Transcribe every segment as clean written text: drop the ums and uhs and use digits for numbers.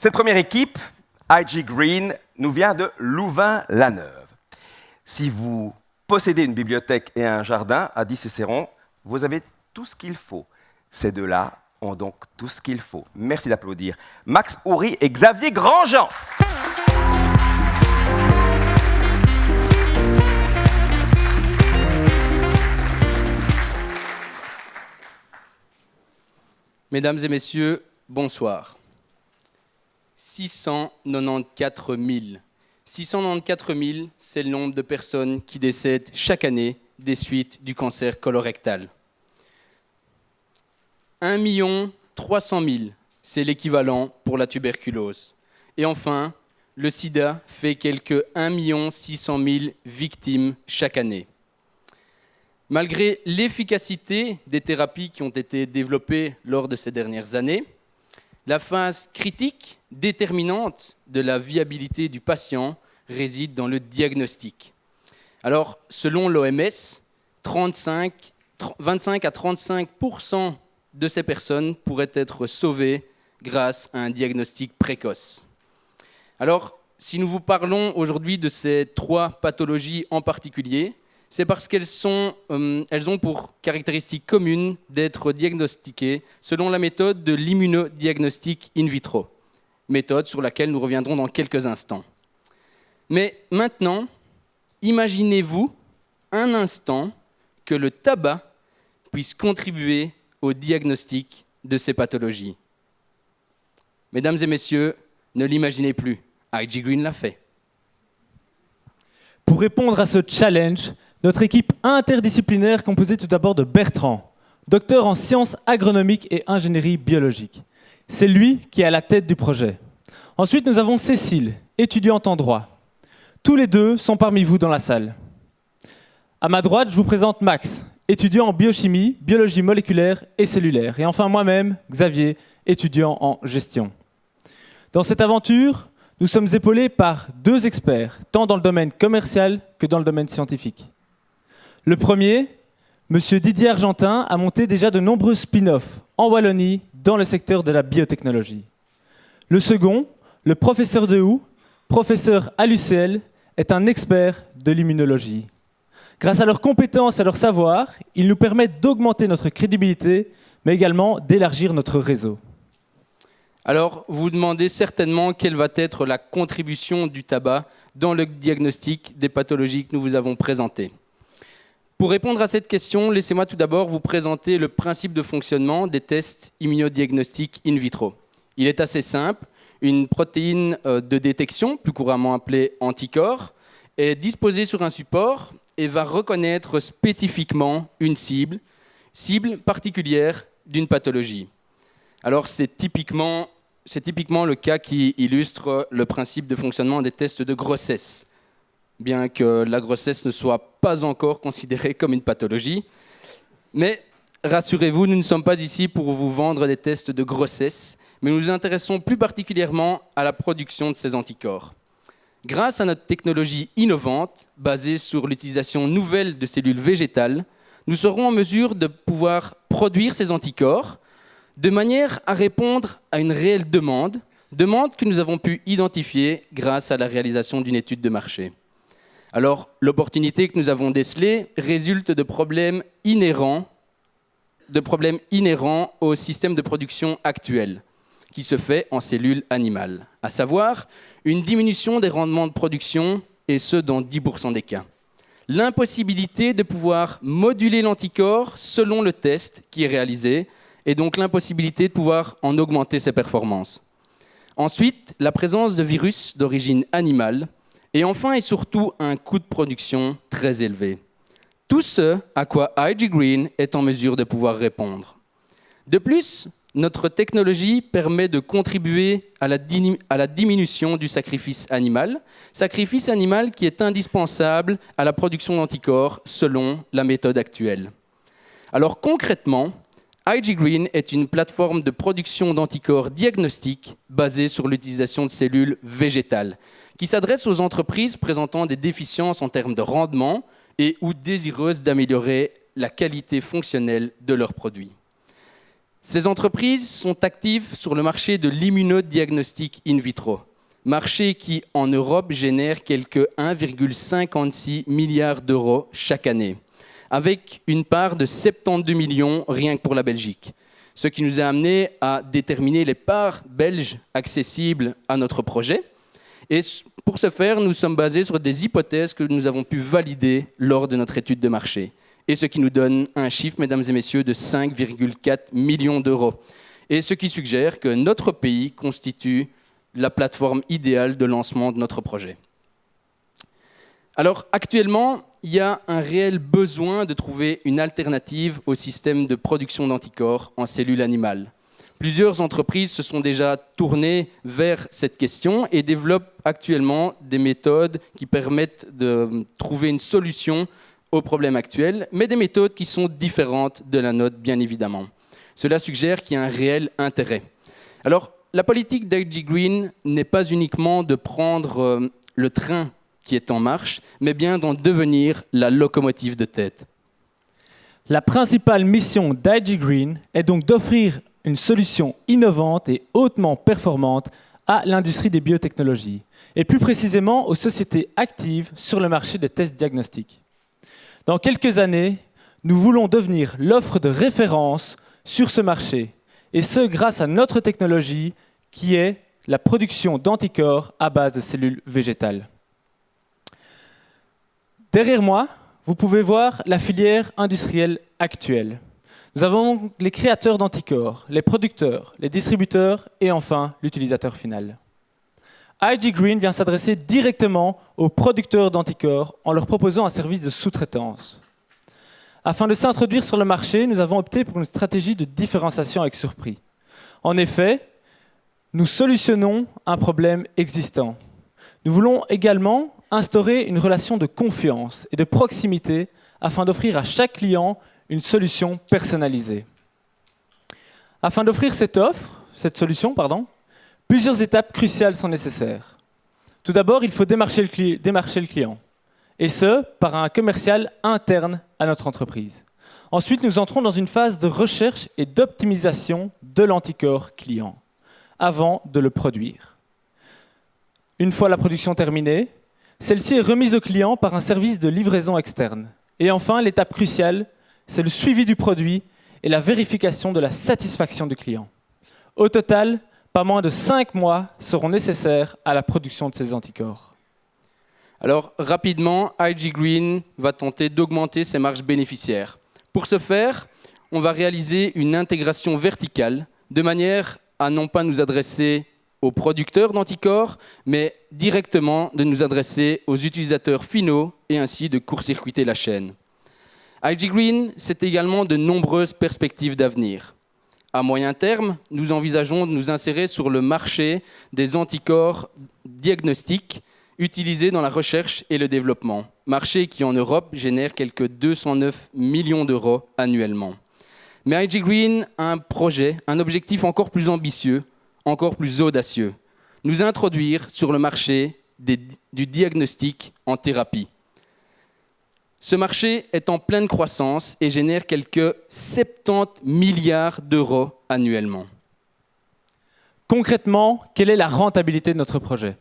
Cette première équipe, IG Green, nous vient de Louvain-la-Neuve. Si vous possédez une bibliothèque et un jardin à Die-Cicéron, vous avez tout ce qu'il faut. Ces deux-là ont donc tout ce qu'il faut. Merci d'applaudir Max Houry et Xavier Grandjean. Mesdames et messieurs, bonsoir. 694 000. 694 000, c'est le nombre de personnes qui décèdent chaque année des suites du cancer colorectal. 1 300 000, c'est l'équivalent pour la tuberculose. Et enfin, le sida fait quelques 1 600 000 victimes chaque année. Malgré l'efficacité des thérapies qui ont été développées lors de ces dernières années, la phase critique déterminante de la viabilité du patient réside dans le diagnostic. Alors, selon l'OMS, 25 à 35% de ces personnes pourraient être sauvées grâce à un diagnostic précoce. Alors, si nous vous parlons aujourd'hui de ces 3 pathologies en particulier, c'est parce qu'elles ont pour caractéristique commune d'être diagnostiquées selon la méthode de l'immunodiagnostic in vitro, méthode sur laquelle nous reviendrons dans quelques instants. Mais maintenant, imaginez-vous un instant que le tabac puisse contribuer au diagnostic de ces pathologies. Mesdames et messieurs, ne l'imaginez plus, IG Green l'a fait. Pour répondre à ce challenge, notre équipe interdisciplinaire composée tout d'abord de Bertrand, docteur en sciences agronomiques et ingénierie biologique. C'est lui qui est à la tête du projet. Ensuite, nous avons Cécile, étudiante en droit. Tous les deux sont parmi vous dans la salle. À ma droite, je vous présente Max, étudiant en biochimie, biologie moléculaire et cellulaire. Et enfin moi-même, Xavier, étudiant en gestion. Dans cette aventure, nous sommes épaulés par 2 experts, tant dans le domaine commercial que dans le domaine scientifique. Le premier, M. Didier Argentin, a monté déjà de nombreux spin-offs en Wallonie dans le secteur de la biotechnologie. Le second, le professeur Dehoux, professeur à l'UCL, est un expert de l'immunologie. Grâce à leurs compétences et à leur savoir, ils nous permettent d'augmenter notre crédibilité, mais également d'élargir notre réseau. Alors, vous vous demandez certainement quelle va être la contribution du tabac dans le diagnostic des pathologies que nous vous avons présentées. Pour répondre à cette question, laissez-moi tout d'abord vous présenter le principe de fonctionnement des tests immunodiagnostiques in vitro. Il est assez simple. Une protéine de détection, plus couramment appelée anticorps, est disposée sur un support et va reconnaître spécifiquement une cible particulière d'une pathologie. Alors c'est typiquement le cas qui illustre le principe de fonctionnement des tests de grossesse, bien que la grossesse ne soit pas encore considérée comme une pathologie. Mais rassurez-vous, nous ne sommes pas ici pour vous vendre des tests de grossesse, mais nous nous intéressons plus particulièrement à la production de ces anticorps. Grâce à notre technologie innovante, basée sur l'utilisation nouvelle de cellules végétales, nous serons en mesure de pouvoir produire ces anticorps de manière à répondre à une réelle demande que nous avons pu identifier grâce à la réalisation d'une étude de marché. Alors, l'opportunité que nous avons décelée résulte de problèmes inhérents au système de production actuel, qui se fait en cellules animales, à savoir une diminution des rendements de production, et ce dans 10% des cas. L'impossibilité de pouvoir moduler l'anticorps selon le test qui est réalisé, et donc l'impossibilité de pouvoir en augmenter ses performances. Ensuite, la présence de virus d'origine animale, et enfin et surtout un coût de production très élevé. Tout ce à quoi IG Green est en mesure de pouvoir répondre. De plus, notre technologie permet de contribuer à la diminution du sacrifice animal qui est indispensable à la production d'anticorps selon la méthode actuelle. Alors concrètement, IG Green est une plateforme de production d'anticorps diagnostiques basée sur l'utilisation de cellules végétales, qui s'adresse aux entreprises présentant des déficiences en termes de rendement et ou désireuses d'améliorer la qualité fonctionnelle de leurs produits. Ces entreprises sont actives sur le marché de l'immunodiagnostic in vitro, marché qui, en Europe, génère quelque 1,56 milliard d'euros chaque année, avec une part de 72 millions rien que pour la Belgique. Ce qui nous a amené à déterminer les parts belges accessibles à notre projet. Et pour ce faire, nous sommes basés sur des hypothèses que nous avons pu valider lors de notre étude de marché. Et ce qui nous donne un chiffre, mesdames et messieurs, de 5,4 millions d'euros. Et ce qui suggère que notre pays constitue la plateforme idéale de lancement de notre projet. Alors, actuellement, il y a un réel besoin de trouver une alternative au système de production d'anticorps en cellules animales. Plusieurs entreprises se sont déjà tournées vers cette question et développent actuellement des méthodes qui permettent de trouver une solution aux problèmes actuels, mais des méthodes qui sont différentes de la nôtre, bien évidemment. Cela suggère qu'il y a un réel intérêt. Alors, la politique d'IG Green n'est pas uniquement de prendre le train qui est en marche, mais bien d'en devenir la locomotive de tête. La principale mission d'IG Green est donc d'offrir une solution innovante et hautement performante à l'industrie des biotechnologies, et plus précisément aux sociétés actives sur le marché des tests diagnostiques. Dans quelques années, nous voulons devenir l'offre de référence sur ce marché, et ce grâce à notre technologie qui est la production d'anticorps à base de cellules végétales. Derrière moi, vous pouvez voir la filière industrielle actuelle. Nous avons les créateurs d'anticorps, les producteurs, les distributeurs et enfin l'utilisateur final. IG Green vient s'adresser directement aux producteurs d'anticorps en leur proposant un service de sous-traitance. Afin de s'introduire sur le marché, nous avons opté pour une stratégie de différenciation avec surpris. En effet, nous solutionnons un problème existant. Nous voulons également instaurer une relation de confiance et de proximité afin d'offrir à chaque client une solution personnalisée. Afin d'offrir cette solution, plusieurs étapes cruciales sont nécessaires. Tout d'abord, il faut démarcher le client, et ce, par un commercial interne à notre entreprise. Ensuite, nous entrons dans une phase de recherche et d'optimisation de l'anticorps client, avant de le produire. Une fois la production terminée, celle-ci est remise au client par un service de livraison externe. Et enfin, l'étape cruciale, c'est le suivi du produit et la vérification de la satisfaction du client. Au total, pas moins de 5 mois seront nécessaires à la production de ces anticorps. Alors, rapidement, IG Green va tenter d'augmenter ses marges bénéficiaires. Pour ce faire, on va réaliser une intégration verticale de manière à non pas nous adresser aux producteurs d'anticorps, mais directement de nous adresser aux utilisateurs finaux et ainsi de court-circuiter la chaîne. IG Green, c'est également de nombreuses perspectives d'avenir. À moyen terme, nous envisageons de nous insérer sur le marché des anticorps diagnostiques utilisés dans la recherche et le développement, marché qui en Europe génère quelques 209 millions d'euros annuellement. Mais IG Green a un projet, un objectif encore plus ambitieux, encore plus audacieux, nous introduire sur le marché du diagnostic en thérapie. Ce marché est en pleine croissance et génère quelques 70 milliards d'euros annuellement. Concrètement, quelle est la rentabilité de notre projet ?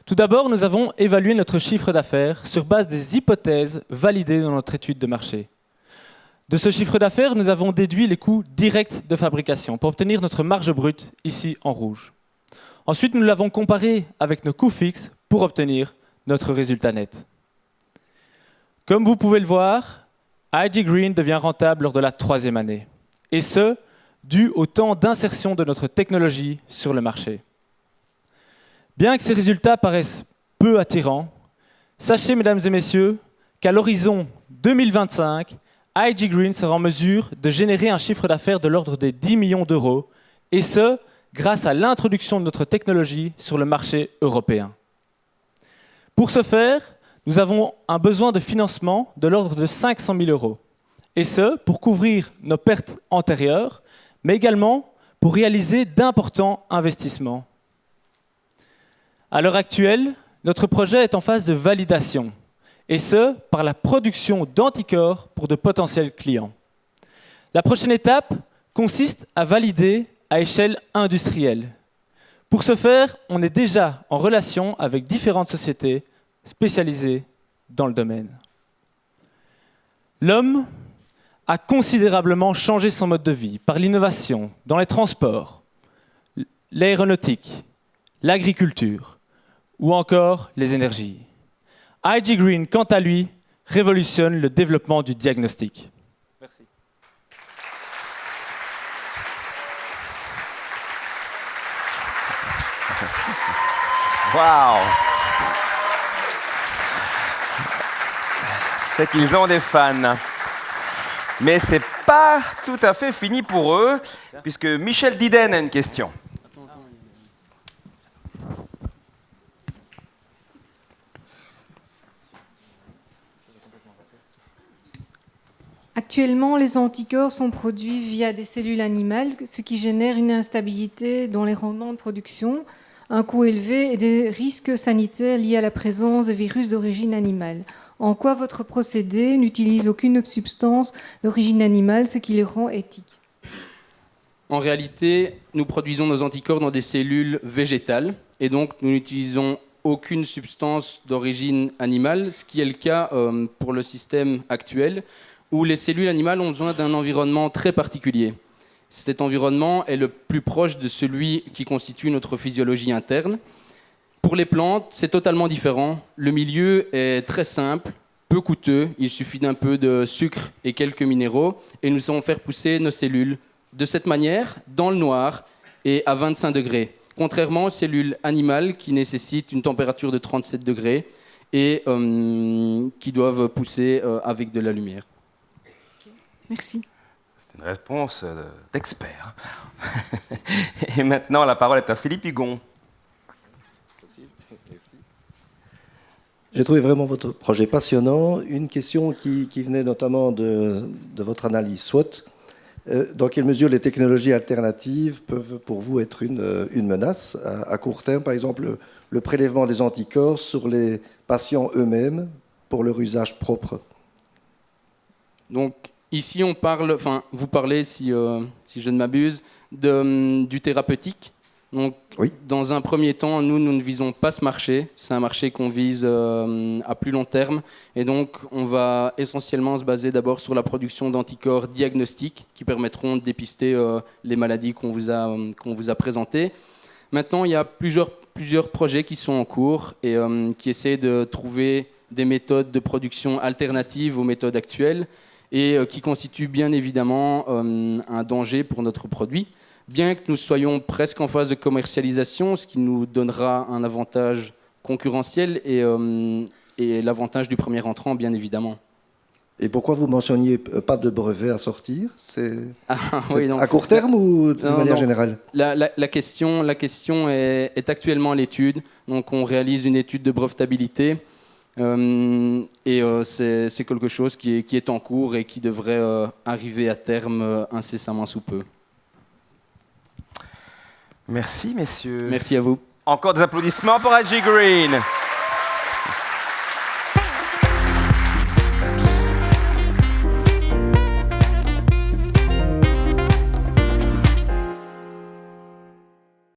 Tout d'abord, nous avons évalué notre chiffre d'affaires sur base des hypothèses validées dans notre étude de marché. De ce chiffre d'affaires, nous avons déduit les coûts directs de fabrication pour obtenir notre marge brute, ici en rouge. Ensuite, nous l'avons comparé avec nos coûts fixes pour obtenir notre résultat net. Comme vous pouvez le voir, IG Green devient rentable lors de la 3e année, et ce, dû au temps d'insertion de notre technologie sur le marché. Bien que ces résultats paraissent peu attirants, sachez, mesdames et messieurs, qu'à l'horizon 2025, IG Green sera en mesure de générer un chiffre d'affaires de l'ordre des 10 millions d'euros, et ce, grâce à l'introduction de notre technologie sur le marché européen. Pour ce faire, nous avons un besoin de financement de l'ordre de 500 000 euros, et ce, pour couvrir nos pertes antérieures, mais également pour réaliser d'importants investissements. À l'heure actuelle, notre projet est en phase de validation, et ce, par la production d'anticorps pour de potentiels clients. La prochaine étape consiste à valider à échelle industrielle. Pour ce faire, on est déjà en relation avec différentes sociétés spécialisées dans le domaine. L'homme a considérablement changé son mode de vie par l'innovation dans les transports, l'aéronautique, l'agriculture ou encore les énergies. IG Green, quant à lui, révolutionne le développement du diagnostic. Merci. Waouh! C'est qu'ils ont des fans. Mais c'est pas tout à fait fini pour eux, puisque Michel Diden a une question. Actuellement, les anticorps sont produits via des cellules animales, ce qui génère une instabilité dans les rendements de production, un coût élevé et des risques sanitaires liés à la présence de virus d'origine animale. En quoi votre procédé n'utilise aucune substance d'origine animale, ce qui le rend éthique? En réalité, nous produisons nos anticorps dans des cellules végétales et donc nous n'utilisons aucune substance d'origine animale, ce qui est le cas pour le système actuel où les cellules animales ont besoin d'un environnement très particulier. Cet environnement est le plus proche de celui qui constitue notre physiologie interne. Pour les plantes, c'est totalement différent. Le milieu est très simple, peu coûteux. Il suffit d'un peu de sucre et quelques minéraux et nous savons faire pousser nos cellules de cette manière, dans le noir et à 25 degrés. Contrairement aux cellules animales qui nécessitent une température de 37 degrés et qui doivent pousser avec de la lumière. Merci. C'est une réponse d'expert. Et maintenant, la parole est à Philippe Hugon. J'ai trouvé vraiment votre projet passionnant. Une question qui venait notamment de votre analyse SWOT. Dans quelle mesure les technologies alternatives peuvent pour vous être une menace à court terme? Par exemple, le prélèvement des anticorps sur les patients eux-mêmes pour leur usage propre. Donc, ici, vous parlez, si je ne m'abuse, du thérapeutique. Donc, oui. Dans un premier temps, nous ne visons pas ce marché. C'est un marché qu'on vise à plus long terme. Et donc, on va essentiellement se baser d'abord sur la production d'anticorps diagnostiques qui permettront de dépister les maladies qu'on vous a présentées. Maintenant, il y a plusieurs projets qui sont en cours et qui essaient de trouver des méthodes de production alternatives aux méthodes actuelles et qui constituent bien évidemment un danger pour notre produit. Bien que nous soyons presque en phase de commercialisation, ce qui nous donnera un avantage concurrentiel et l'avantage du premier entrant, bien évidemment. Et pourquoi vous mentionniez pas de brevet à sortir? Oui, à court terme ou de manière générale? La question est actuellement à l'étude. Donc on réalise une étude de brevetabilité et c'est quelque chose qui est en cours et qui devrait arriver à terme incessamment sous peu. Merci, messieurs. Merci à vous. Encore des applaudissements pour IG Green.